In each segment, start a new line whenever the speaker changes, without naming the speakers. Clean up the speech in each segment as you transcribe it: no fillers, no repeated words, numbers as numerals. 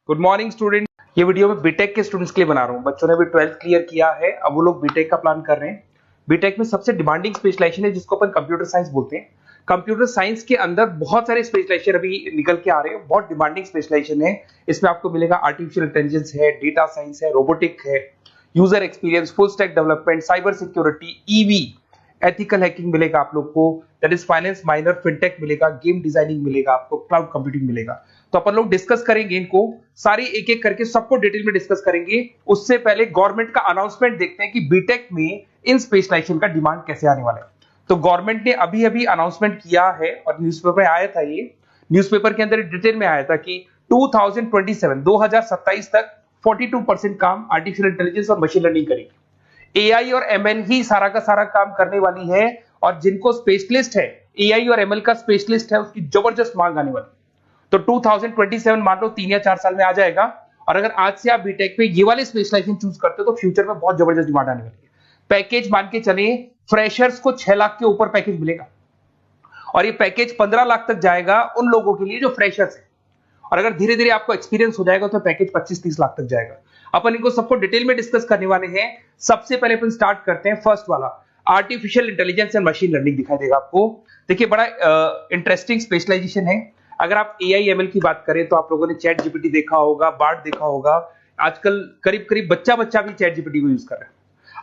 Good morning student. ये video मैं BTech के स्टूडेंट्स के लिए बना रहा हूँ। बच्चों ने भी 12th क्लियर किया है, अब वो लोग बीटेक का प्लान कर रहे हैं। बीटेक में सबसे डिमांडिंग स्पेशलाइजेशन है जिसको अपन कंप्यूटर साइंस बोलते हैं। कंप्यूटर साइंस के अंदर बहुत सारे स्पेशलाइजेशन अभी निकल के आ रहे हैं, बहुत डिमांडिंग स्पेशलाइजेशन है। इसमें आपको मिलेगा आर्टिफिशियल इंटेलिजेंस है, डेटा साइंस है, रोबोटिक है, user experience, full stack development, cyber security, EV, ethical hacking मिलेगा आप लोग को, that is finance minor, fintech मिलेगा, गेम डिजाइनिंग मिलेगा आपको, क्लाउड कंप्यूटिंग मिलेगा। तो अपन लोग डिस्कस करेंगे इनको सारी एक एक करके, सबको डिटेल में डिस्कस करेंगे। उससे पहले गवर्नमेंट का अनाउंसमेंट देखते हैं कि बीटेक में इन स्पेशलाइजेशन का डिमांड कैसे आने वाला है। तो गवर्नमेंट ने अभी अभी अनाउंसमेंट किया है और न्यूज़पेपर में आया था, ये न्यूज़पेपर के अंदर डिटेल में आया था कि 2027 तक 42% काम आर्टिफिशियल इंटेलिजेंस और मशीन लर्निंग करेगी। एआई और एमएल ही सारा का सारा काम करने वाली है, और जिनको स्पेशलिस्ट है, एआई और एमएल का स्पेशलिस्ट है, उसकी जबरदस्त मांग आने वाली। तो 2027 मान लो 3 या 4 साल में आ जाएगा। और अगर आज से आप बीटेक पे ये वाले स्पेशलाइजेशन चूज करते हो तो फ्यूचर में बहुत जबरदस्त डिमांड आने वाली है। पैकेज मान के चले, फ्रेशर्स को 6 लाख के ऊपर पैकेज मिलेगा, और ये पैकेज 15 लाख तक जाएगा उन लोगों के लिए जो फ्रेशर्स है। और अगर धीरे धीरे आपको एक्सपीरियंस हो जाएगा तो पैकेज 25-30 लाख तक जाएगा। अपन इनको सबको डिटेल में डिस्कस करने वाले हैं। सबसे पहले अपन स्टार्ट करते हैं फर्स्ट वाला, artificial intelligence and machine learning दिखाई देगा आपको। देखिए बड़ा इंटरेस्टिंग स्पेशलाइजेशन है। अगर आप एआई एमएल की बात करें तो आप लोगों ने चैट जीपीटी देखा होगा, बार्ड देखा होगा। आजकल करीब करीब बच्चा भी चैट जीपीटी को यूज कर रहा है।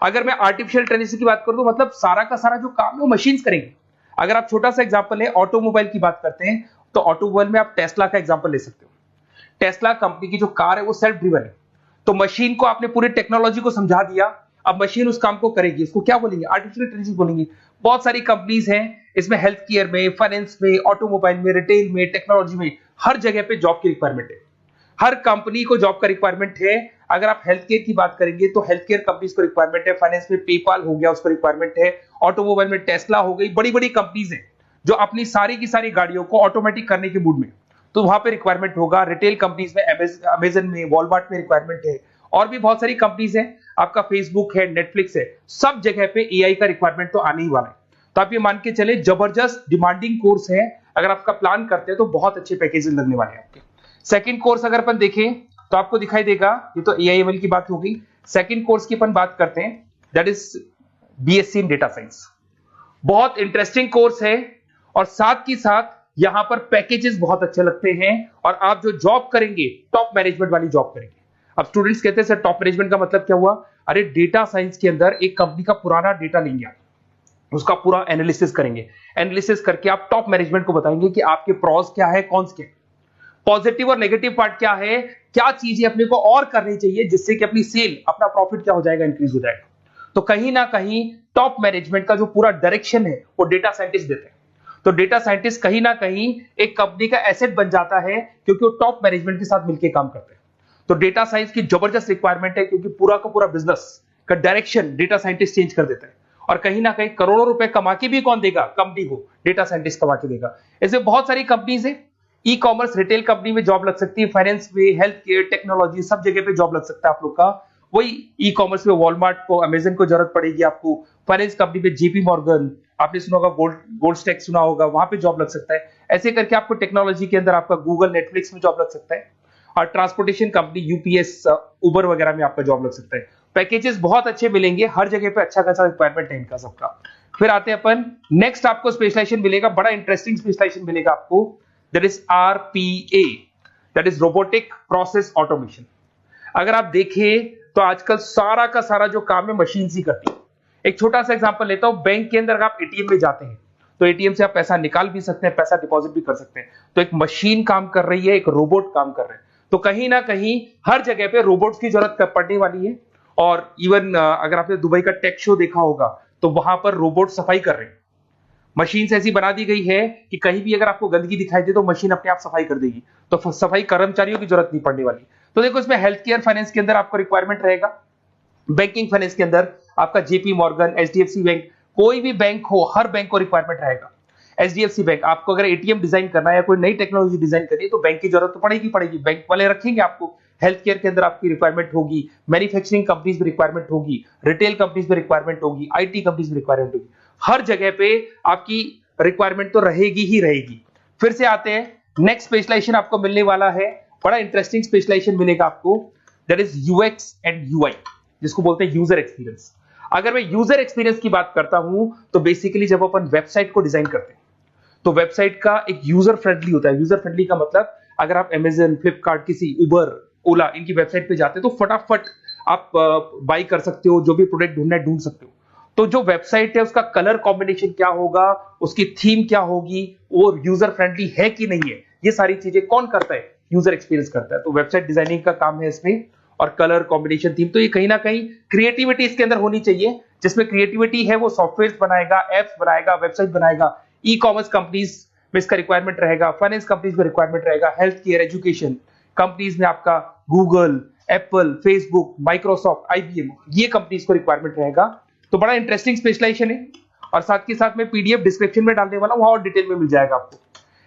अगर मैं आर्टिफिशियल इंटेलिजेंस की बात करूं तो मतलब सारा का सारा जो काम है वो मशीन्स करेंगे। अगर आप छोटा सा एग्जांपल है, ऑटोमोबाइल की बात करते हैं तो ऑटोमोबाइल में आप टेस्ला का एग्जांपल ले सकते हो। टेस्ला कंपनी की जो कार है वो सेल्फ ड्रिवन है। तो मशीन को आपने पूरी टेक्नोलॉजी को समझा दिया, अब मशीन उस काम को करेगी। इसको क्या बोलेंगे? आर्टिफिशियल इंटेलिजेंस बोलेंगे। बहुत सारी कंपनीज हैं इसमें, हेल्थ केयर में, फाइनेंस में, ऑटोमोबाइल में, रिटेल में, टेक्नोलॉजी में, हर जगह पे जॉब की रिक्वायरमेंट है। हर कंपनी को जॉब का रिक्वायरमेंट है। अगर आप हेल्थ केयर की बात करेंगे तो हेल्थ केयर कंपनीज को रिक्वायरमेंट है, फाइनेंस में पेपाल हो गया उसको रिक्वायरमेंट है, ऑटोमोबाइल में टेस्ला हो गई, बड़ी बड़ी कंपनीज हैं जो अपनी सारी की सारी गाड़ियों को ऑटोमेटिक करने के मूड में, तो वहां पे रिक्वायरमेंट होगा। रिटेल कंपनीज में अमेजन में, वॉलमार्ट में रिक्वायरमेंट है, और भी बहुत सारी कंपनीज हैं, आपका फेसबुक है, नेटफ्लिक्स है, सब जगह पे एआई का रिक्वायरमेंट तो आने ही वाला है। तो आप ये मान के चले जबरदस्त डिमांडिंग कोर्स है। अगर आपका प्लान करते हैं तो बहुत अच्छे पैकेजेस लगने वाले हैं आपके। सेकंड कोर्स अगर अपन देखें तो आपको दिखाई देगा, ये तो एआई एमएल की बात हो गई। सेकंड कोर्स की अपन बात करते हैं, that is BSc in data science. बहुत इंटरेस्टिंग कोर्स है, और साथ ही साथ यहां पर पैकेजेस बहुत अच्छे लगते हैं, और आप जो जॉब करेंगे टॉप मैनेजमेंट वाली जॉब करेंगे। अब स्टूडेंट्स कहते हैं सर टॉप मैनेजमेंट का मतलब क्या हुआ? अरे डेटा साइंस के अंदर एक कंपनी का पुराना डेटा लेंगे आप, उसका पूरा एनालिसिस करेंगे, एनालिसिस करके आप टॉप मैनेजमेंट को बताएंगे कि आपके प्रॉस क्या है, कौन से पॉजिटिव और नेगेटिव पार्ट क्या है, क्या चीजें अपने को और करनी चाहिए जिससे कि अपनी सेल, अपना प्रॉफिट क्या हो जाएगा, इंक्रीज हो जाएगा। तो कहीं ना कहीं टॉप मैनेजमेंट का जो पूरा डायरेक्शन है वो डेटा साइंटिस्ट देते हैं। तो डेटा साइंटिस्ट कहीं ना कहीं एक कंपनी का एसेट बन जाता है, क्योंकि वो टॉप मैनेजमेंट के साथ मिलकर काम करते हैं। तो डेटा साइंस की जबरदस्त रिक्वायरमेंट है, क्योंकि पूरा का पूरा बिजनेस का डायरेक्शन डेटा साइंटिस्ट चेंज कर देता है। और कहीं ना कहीं करोड़ों रुपए कमा के भी कौन देगा? कंपनी को डेटा साइंटिस्ट कमा के देगा। ऐसे बहुत सारी कंपनीज है, ई कॉमर्स, रिटेल कंपनी में जॉब लग सकती है, फाइनेंस में, हेल्थ केयर, टेक्नोलॉजी, सब जगह पे जॉब लग सकता है आप लोग का। वही ई कॉमर्स में वॉलमार्ट को, अमेजन को जरूरत पड़ेगी आपको। फाइनेंस कंपनी में जेपी मॉर्गन, आपने सुना होगा, गोल्ड स्टैक सुना होगा, वहां पे जॉब लग सकता है। ऐसे करके आपको टेक्नोलॉजी के अंदर आपका गूगल, नेटफ्लिक्स में जॉब लग सकता है। और ट्रांसपोर्टेशन कंपनी यूपीएस, उबर वगैरह में आपका जॉब लग सकता है। पैकेजेस बहुत अच्छे मिलेंगे, हर जगह पे अच्छा खासा रिक्वायरमेंट है इनका सबका। फिर आते हैं अपन नेक्स्ट, आपको स्पेशलाइजेशन मिलेगा, बड़ा इंटरेस्टिंग स्पेशलाइजेशन मिलेगा आपको, that is RPA, that is robotic process automation. अगर आप देखें तो आजकल सारा का सारा जो काम है मशीन ही करती है। एक छोटा सा एग्जांपल लेता हूं, बैंक के अंदर आप एटीएम में जाते हैं तो एटीएम से आप पैसा निकाल भी सकते हैं, पैसा डिपॉजिट भी कर सकते हैं। तो एक मशीन काम कर रही है, एक रोबोट काम कर रहे हैं। तो कहीं ना कहीं हर जगह पे रोबोट्स की जरूरत पड़ने वाली है। और इवन अगर आपने दुबई का टेक शो देखा होगा तो वहां पर रोबोट सफाई कर रहे हैं। मशीन ऐसी बना दी गई है कि कहीं भी अगर आपको गंदगी दिखाई दे तो मशीन अपने आप सफाई कर देगी, तो सफाई कर्मचारियों की जरूरत नहीं पड़ने वाली। तो देखो इसमें हेल्थ केयर, फाइनेंस के अंदर आपको रिक्वायरमेंट रहेगा, बैंकिंग फाइनेंस के अंदर आपका जेपी मॉर्गन, एचडीएफसी बैंक, कोई भी बैंक हो, हर बैंक को रिक्वायरमेंट रहेगा। एचडीएफसी बैंक, आपको अगर एटीएम डिजाइन करना है या कोई नई टेक्नोलॉजी डिजाइन करनी है तो बैंक की जरूरत तो पड़ेगी, बैंक वाले रखेंगे आपको। हेल्थ केयर के अंदर आपकी रिक्वायरमेंट होगी, मैन्युफैक्चरिंग कंपनीज में रिक्वायरमेंट होगी, रिटेल कंपनीज में रिक्वायरमेंट होगी, आईटी कंपनीज में रिक्वायरमेंट होगी। हर जगह पे आपकी रिक्वायरमेंट तो रहेगी ही रहेगी। फिर से आते हैं नेक्स्ट स्पेशलाइजेशन आपको मिलने वाला है बड़ा इंटरेस्टिंग स्पेशलाइजेशन मिलेगा आपको, that is UX and UI, जिसको बोलते हैं यूजर एक्सपीरियंस। अगर मैं यूजर एक्सपीरियंस की बात करता हूं तो बेसिकली जब अपन वेबसाइट को डिजाइन करते हैं तो वेबसाइट का एक यूजर फ्रेंडली होता है। यूजर फ्रेंडली का मतलब अगर आप अमेजन, फ्लिपकार्ट, किसी उबर, ओला इनकी वेबसाइट पे जाते हैं तो फटाफट आप बाई कर सकते हो, जो भी प्रोडक्ट ढूंढना है ढूंढ सकते हो। तो जो वेबसाइट है उसका कलर कॉम्बिनेशन क्या होगा, उसकी थीम क्या होगी, वो यूजर फ्रेंडली है कि नहीं है, ये सारी चीजें कौन करता है, यूजर एक्सपीरियंस करता है। तो वेबसाइट डिजाइनिंग का काम है इसमें, और कलर कॉम्बिनेशन, थीम। तो ये कहीं ना कहीं क्रिएटिविटी इसके अंदर होनी चाहिए। जिसमें क्रिएटिविटी है वो सॉफ्टवेयर बनाएगा, एप्स बनाएगा, वेबसाइट बनाएगा। ई कॉमर्स कंपनीज में इसका रिक्वायरमेंट रहेगा, फाइनेंस कंपनीज में रिक्वायरमेंट रहेगा, हेल्थ केयर, एजुकेशन कंपनीज में आपका Google, Apple, Facebook, Microsoft, IBM, ये कंपनीज को रिक्वायरमेंट रहेगा। तो बड़ा इंटरेस्टिंग स्पेशलाइजेशन है। और साथ के साथ में पीडीएफ डिस्क्रिप्शन में डाल देने वाला हूं, और डिटेल में मिल जाएगा आपको।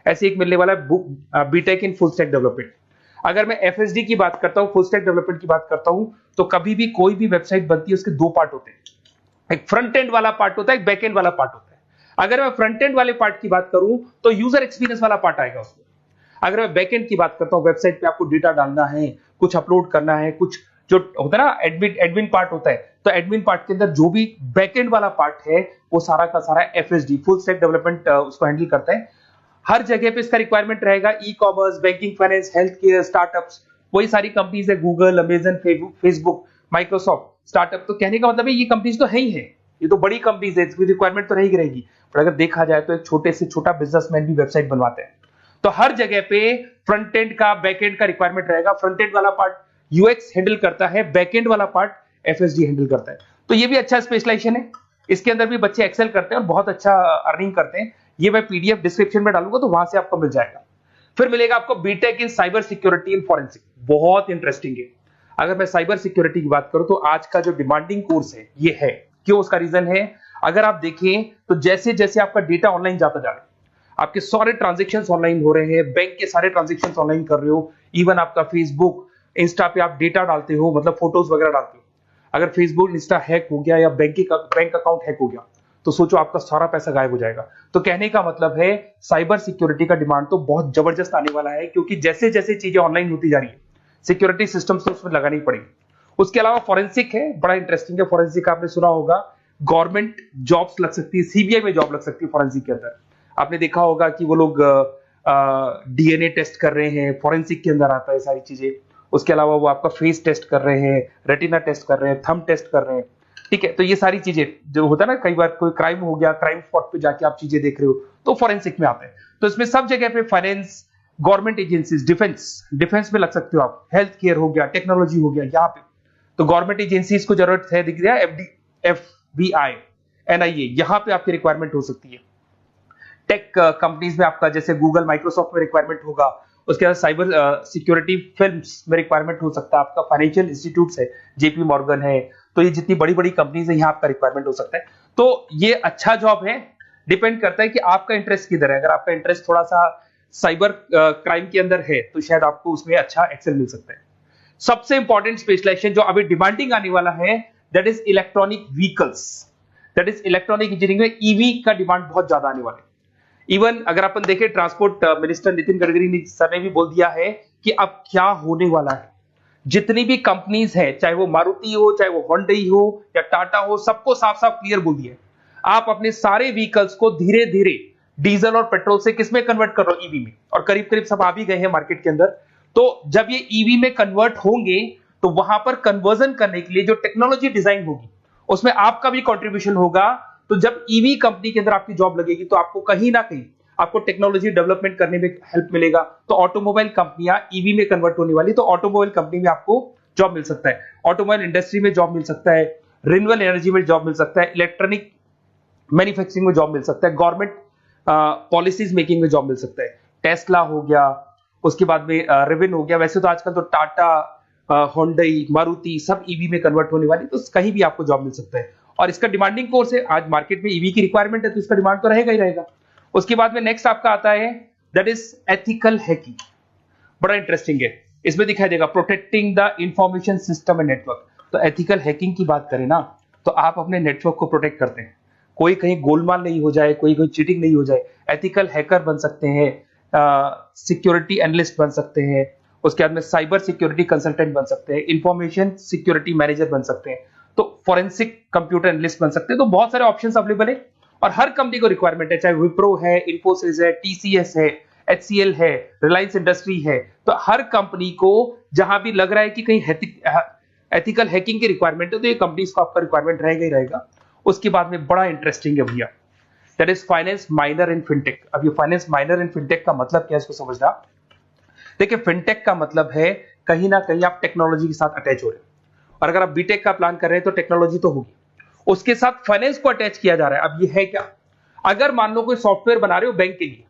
ऐसे एक मिलने वाला है book, BTech in full stack development. अगर मैं एफएसडी की बात करता हूं, फुल स्टैक डेवलपमेंट की बात करता हूं, तो कभी भी कोई भी वेबसाइट बनती है उसके दो पार्ट होते हैं, एक फ्रंट एंड वाला पार्ट होता है, एक बैक एंड वाला पार्ट होता है। अगर मैं फ्रंट एंड वाले पार्ट की बात करूं तो यूजर एक्सपीरियंस वाला पार्ट आएगा उसमें। अगर मैं बैक एंड की बात करता हूं, वेबसाइट पे आपको डेटा डालना है, कुछ अपलोड करना है, कुछ जो होता है ना एडमिन पार्ट होता है, तो एडमिन पार्ट के अंदर जो भी बैक एंड वाला पार्ट है वो सारा का सारा एफएसडी, फुल स्टैक डेवलपमेंट, उसको हैंडल करता है। हर जगह पे इसका रिक्वायरमेंट रहेगा। E commerce, banking, finance, health care, startups, वही सारी कंपनीज है, Google, Amazon, Facebook, Microsoft. Startup तो कहने का मतलब है ये कंपनीज तो है ही है, ये तो बड़ी कंपनीज है, इसकी रिक्वायरमेंट तो रहेगी। पर अगर देखा जाए तो एक छोटे से छोटा बिजनेसमैन भी वेबसाइट बनवाते हैं। तो हर जगह पे फ्रंट एंड का, बैक एंड का रिक्वायरमेंट रहेगा। फ्रंट एंड वाला पार्ट यूएक्स हैंडल करता है, बैक एंड वाला पार्ट एफएसडी हैंडल करता है। तो ये भी अच्छा स्पेशलाइजेशन है। इसके अंदर भी बच्चे एक्सेल करते हैं और बहुत अच्छा अर्निंग करते हैं। ये मैं पीडीएफ डिस्क्रिप्शन में डालूंगा तो वहां से आपको मिल जाएगा। फिर मिलेगा आपको BTech in cyber security and forensic, बहुत इंटरेस्टिंग है। अगर मैं साइबर सिक्योरिटी की बात करूं तो आज का जो डिमांडिंग कोर्स है ये है। क्यों? उसका रीजन है, अगर आप देखें तो जैसे जैसे आपका डेटा ऑनलाइन जाता जा रहा है, आपके सारे ट्रांजेक्शंस ऑनलाइन हो रहे हैं, बैंक के सारे ट्रांजेक्शंस ऑनलाइन कर रहे हो, इवन आपका फेसबुक, इंस्टा पे आप डेटा डालते हो, मतलब फोटोज वगैरह डालते हो। अगर फेसबुक, इंस्टा हैक हो गया या बैंक अकाउंट हैक हो गया तो सोचो आपका सारा पैसा गायब हो जाएगा। तो कहने का मतलब है साइबर सिक्योरिटी का डिमांड तो बहुत जबरदस्त आने वाला है, क्योंकि जैसे जैसे चीजें ऑनलाइन होती जा रही है सिक्योरिटी सिस्टम्स तो उसमें लगानी पड़ेगी। उसके अलावा फॉरेंसिक है, बड़ा इंटरेस्टिंग है। फॉरेंसिक आपने सुना होगा, गवर्नमेंट जॉब्स लग सकती है, सीबीआई में जॉब लग सकती है फॉरेंसिक के अंदर। आपने देखा होगा कि वो लोग डीएनए टेस्ट कर रहे हैं, फॉरेंसिक के अंदर आता है सारी चीजें। उसके अलावा वो आपका फेस टेस्ट कर रहे हैं, रेटिना टेस्ट कर रहे हैं, थंब टेस्ट कर रहे हैं। ठीक है, तो ये सारी चीजें जो होता है ना, कई बार कोई क्राइम हो गया, क्राइम स्पॉट पे जाके आप चीजें देख रहे हो तो फॉरेंसिक में आते हैं। तो इसमें सब जगह पे फाइनेंस, गवर्नमेंट एजेंसीज, डिफेंस में लग सकते हो आप, हेल्थ केयर हो गया, टेक्नोलॉजी हो गया, यहाँ पे तो गवर्नमेंट एजेंसीज को जरूरत है, दिख रहा है, एफबीआई, एनआईए, यहाँ पे आपकी रिक्वायरमेंट हो सकती है। टेक कंपनीज में आपका जैसे गूगल, माइक्रोसॉफ्ट में रिक्वायरमेंट होगा। उसके बाद साइबर सिक्योरिटी फिल्म्स में रिक्वायरमेंट हो सकता है आपका, फाइनेंशियल इंस्टीट्यूट्स है, जेपी मॉर्गन है, तो ये जितनी बड़ी बड़ी कंपनीज है यहाँ आपका रिक्वायरमेंट हो सकता है। तो ये अच्छा जॉब है, डिपेंड करता है कि आपका इंटरेस्ट किधर है। अगर आपका इंटरेस्ट थोड़ा सा साइबर क्राइम के अंदर है तो शायद आपको उसमें अच्छा एक्सेल मिल सकता है। सबसे इंपॉर्टेंट स्पेशलाइजेशन जो अभी डिमांडिंग आने वाला है, that is electronic vehicles, that is electronic engineering में ईवी का डिमांड बहुत ज्यादा आने वाला है। इवन अगर अपन देखें, transport minister Nitin Gadkari sir ने भी बोल दिया है कि अब क्या होने वाला है, जितनी भी कंपनीज है, चाहे वो मारुति हो, चाहे वो होंडई हो या टाटा हो, सबको साफ साफ क्लियर बोल दिया, आप अपने सारे व्हीकल्स को धीरे धीरे डीजल और पेट्रोल से किसमें कन्वर्ट कर रहे हो, ईवी में। और करीब करीब सब आ भी गए हैं मार्केट के अंदर। तो जब ये ईवी में कन्वर्ट होंगे तो वहां पर कन्वर्जन करने के लिए जो टेक्नोलॉजी डिजाइन होगी उसमें आपका भी कंट्रीब्यूशन होगा। तो जब ईवी कंपनी के अंदर आपकी जॉब लगेगी तो आपको कहीं ना कहीं आपको टेक्नोलॉजी डेवलपमेंट करने में हेल्प मिलेगा। तो ऑटोमोबाइल कंपनियां ईवी में कन्वर्ट होने वाली, तो ऑटोमोबाइल कंपनी में आपको जॉब मिल सकता है, ऑटोमोबाइल इंडस्ट्री में जॉब मिल सकता है, रिन्यूएबल एनर्जी में जॉब मिल सकता है, इलेक्ट्रॉनिक मैन्युफैक्चरिंग में जॉब मिल सकता है, गवर्नमेंट पॉलिसीज मेकिंग में जॉब मिल सकता है, टेस्ला हो गया, उसके बाद में रिविन हो गया। वैसे तो आजकल तो टाटा, होंडई, मारुति सब ईवी में कन्वर्ट होने वाली, तो कहीं भी आपको जॉब मिल सकता है। और इसका डिमांडिंग कोर्स है, आज मार्केट में ईवी की रिक्वायरमेंट है तो इसका डिमांड तो रहेगा ही रहेगा। उसके बाद में नेक्स्ट आपका आता है, दैट इज एथिकल हैकिंग, बड़ा इंटरेस्टिंग है। इसमें दिखाई देगा protecting the information system and network. तो एथिकल हैकिंग की बात करें ना, तो आप अपने नेटवर्क को प्रोटेक्ट करते हैं, कोई कहीं गोलमाल नहीं हो जाए, कोई चीटिंग नहीं हो जाए। एथिकल हैकर बन सकते हैं, सिक्योरिटी एनालिस्ट बन सकते हैं, उसके बाद में साइबर सिक्योरिटी कंसल्टेंट बन सकते हैं, इंफॉर्मेशन सिक्योरिटी मैनेजर बन सकते हैं, तो फोरेंसिक कंप्यूटर एनालिस्ट बन सकते हैं। तो बहुत सारे ऑप्शंस अवेलेबल है और हर कंपनी को रिक्वायरमेंट है, चाहे विप्रो है, इन्फोसिस है, टीसीएस है, एचसीएल है, रिलायंस इंडस्ट्री है। तो हर कंपनी को जहां भी लग रहा है कि कहीं एथिकल हैकिंग की रिक्वायरमेंट है तो ये कंपनीज को आपका रिक्वायरमेंट रहेगा ही रहेगा। उसके बाद में बड़ा इंटरेस्टिंग है भैया, that is finance minor in fintech. अब ये फाइनेंस माइनर इन फिनटेक का मतलब क्या है इसको समझना। देखिए फिनटेक का मतलब है कहीं ना कहीं आप टेक्नोलॉजी के साथ अटैच हो रहे हैं, और अगर आप बीटेक का प्लान कर रहे हैं तो टेक्नोलॉजी तो होगी, उसके साथ फाइनेंस को अटैच किया जा रहा है। अब ये है क्या, अगर मान लो कोई सॉफ्टवेयर बना रहे हो बैंक के लिए,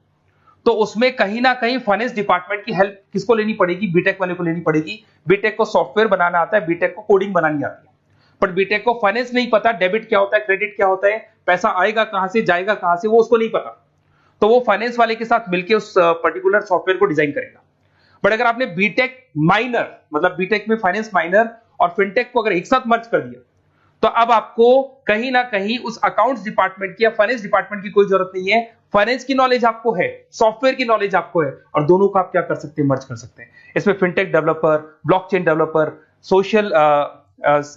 तो उसमें कहीं ना कहीं फाइनेंस डिपार्टमेंट की हेल्प किसको लेनी पड़ेगी, बीटेक वाले को लेनी पड़ेगी। बीटेक को सॉफ्टवेयर बनाना आता है, बीटेक को कोडिंग बनानी आती है, बट बीटेक को फाइनेंस नहीं पता, डेबिट क्या होता है, क्रेडिट क्या होता है, पैसा आएगा कहां से जाएगा कहां से, वो उसको नहीं पता। तो वो फाइनेंस वाले के साथ मिलकर उस पर्टिकुलर सॉफ्टवेयर को डिजाइन करेगा। बट अगर आपने बीटेक माइनर मतलब बीटेक में फाइनेंस माइनर और फिनटेक को अगर एक साथ मर्ज कर दिया, तो अब आपको कहीं ना कहीं उस अकाउंट्स डिपार्टमेंट की या फाइनेंस डिपार्टमेंट की कोई जरूरत नहीं है। फाइनेंस की नॉलेज आपको है, सॉफ्टवेयर की नॉलेज आपको है, और दोनों को आप क्या कर सकते हैं, मर्ज कर सकते हैं। इसमें fintech developer, blockchain developer, social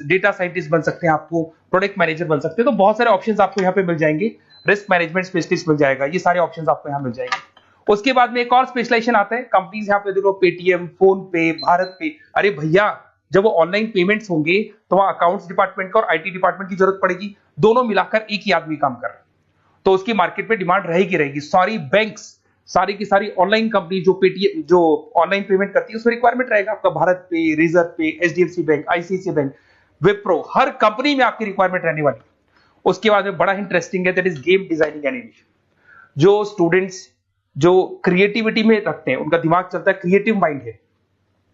data scientist बन सकते हैं, आपको प्रोडक्ट मैनेजर बन सकते हैं। तो बहुत सारे ऑप्शंस आपको यहाँ पे मिल जाएंगे, रिस्क मैनेजमेंट स्पेशलिस्ट मिल जाएगा, ये सारे ऑप्शंस आपको यहाँ मिल जाएंगे। उसके बाद में एक और स्पेशलाइजेशन आता है, कंपनीज यहाँ पे देखो पेटीएम, फोन पे, भारत पे। अरे भैया जब वो ऑनलाइन पेमेंट्स होंगे तो वहां अकाउंट्स डिपार्टमेंट का और आईटी डिपार्टमेंट की जरूरत पड़ेगी, दोनों मिलाकर एक ही आदमी काम कर रहा है, तो उसकी मार्केट में डिमांड रहेगी रहेगी। सारी बैंक्स, सारी की सारी ऑनलाइन कंपनी जो पेटीएम जो ऑनलाइन पेमेंट करती है उसमें रिक्वायरमेंट रहेगा आपका, Bharat pay, reserve pay, HDFC bank, ICICI bank, Wipro, हर कंपनी में आपकी रिक्वायरमेंट रहने वाली। उसके बाद में बड़ा इंटरेस्टिंग है, that is game designing animation. जो स्टूडेंट्स जो क्रिएटिविटी में रखते हैं, उनका दिमाग चलता है, क्रिएटिव माइंड है,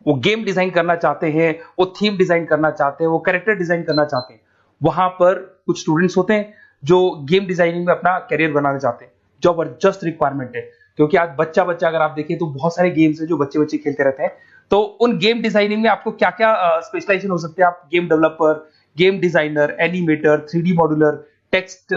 वो गेम डिजाइन करना चाहते हैं, वो थीम डिजाइन करना चाहते हैं, वो कैरेक्टर डिजाइन करना चाहते हैं, वहां पर कुछ स्टूडेंट्स होते हैं जो गेम डिजाइनिंग में अपना करियर बनाना चाहते हैं। जबरदस्त रिक्वायरमेंट है, क्योंकि आज बच्चा अगर आप देखें तो बहुत सारे गेम्स हैं जो बच्चे खेलते रहते हैं। तो उन गेम डिजाइनिंग में आपको क्या क्या स्पेशलाइजेशन हो सकते हैं, आप game developer, game designer, animator, 3D modular, text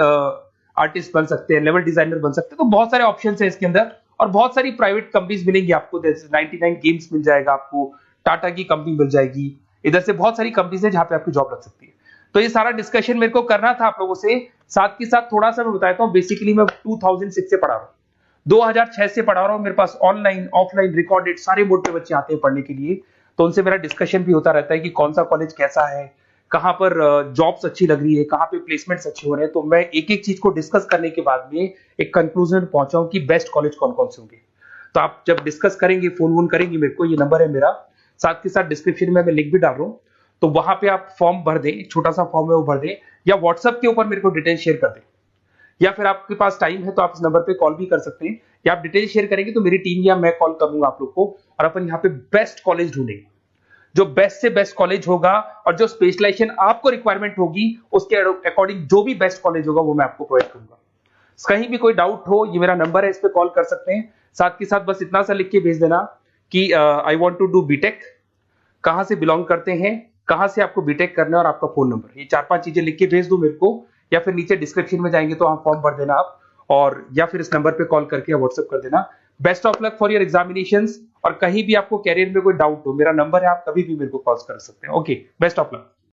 artist बन सकते हैं, लेवल डिजाइनर बन सकते हैं। तो बहुत सारे ऑप्शन है इसके अंदर, और बहुत सारी प्राइवेट कंपनीज मिलेंगी आपको, जैसे 99 गेम्स मिल जाएगा आपको, टाटा की कंपनी मिल जाएगी, इधर से बहुत सारी कंपनीज है जहां पे आपकी जॉब लग सकती है। तो ये सारा डिस्कशन मेरे को करना था आप लोगों से, साथ के साथ थोड़ा सा मैं बताता हूँ। बेसिकली मैं 2006 से पढ़ा रहा हूँ, 2006 से पढ़ा रहा हूँ। मेरे पास ऑनलाइन ऑफलाइन रिकॉर्डेड सारे बोर्ड पे बच्चे आते हैं पढ़ने के लिए, तो उनसे मेरा डिस्कशन भी होता रहता है कि कौन सा कॉलेज कैसा है, कहां पर जॉब्स अच्छी लग रही है, कहां पे प्लेसमेंट्स अच्छे हो रहे हैं। तो मैं एक एक चीज को डिस्कस करने के बाद में एक कंक्लूजन पहुंचा हूं कि बेस्ट कॉलेज कौन कौन से होंगे। तो आप जब डिस्कस करेंगे, फोन वोन करेंगे मेरे को, ये नंबर है मेरा, साथ के साथ डिस्क्रिप्शन में मैं लिंक भी डाल रहा हूँ, तो वहां पे आप फॉर्म भर दें, एक छोटा सा फॉर्म है वो भर दें, या व्हाट्सएप के ऊपर मेरे को डिटेल शेयर कर दें, या फिर आपके पास टाइम है तो आप इस नंबर पे कॉल भी कर सकते हैं, या आप डिटेल शेयर करेंगे तो मेरी टीम या मैं कॉल करूंगा आप लोग को, और अपन यहाँ पे बेस्ट कॉलेज ढूंढेंगे, जो बेस्ट से बेस्ट कॉलेज होगा, और जो स्पेशलाइजेशन आपको रिक्वायरमेंट होगी उसके अकॉर्डिंग जो भी बेस्ट कॉलेज होगा वो मैं आपको प्रोवाइड करूंगा। कहीं भी कोई डाउट हो, ये मेरा नंबर है, इस पे कॉल कर सकते हैं। साथ के साथ बस इतना सा लिख के भेज देना कि I want to do BTech, कहां से बिलोंग करते हैं, कहां से आपको बीटेक करना है, और आपका फोन नंबर, ये 4-5 चीजें लिख के भेज दो मेरे को, या फिर नीचे डिस्क्रिप्शन में जाएंगे तो वहां फॉर्म भर देना आप, और या फिर इस नंबर पे कॉल करके या व्हाट्सएप कर देना। Best of luck for your examinations, और कहीं भी आपको कैरियर में कोई डाउट हो, मेरा नंबर है, आप कभी भी मेरे को कॉल कर सकते हैं। Okay, best of luck.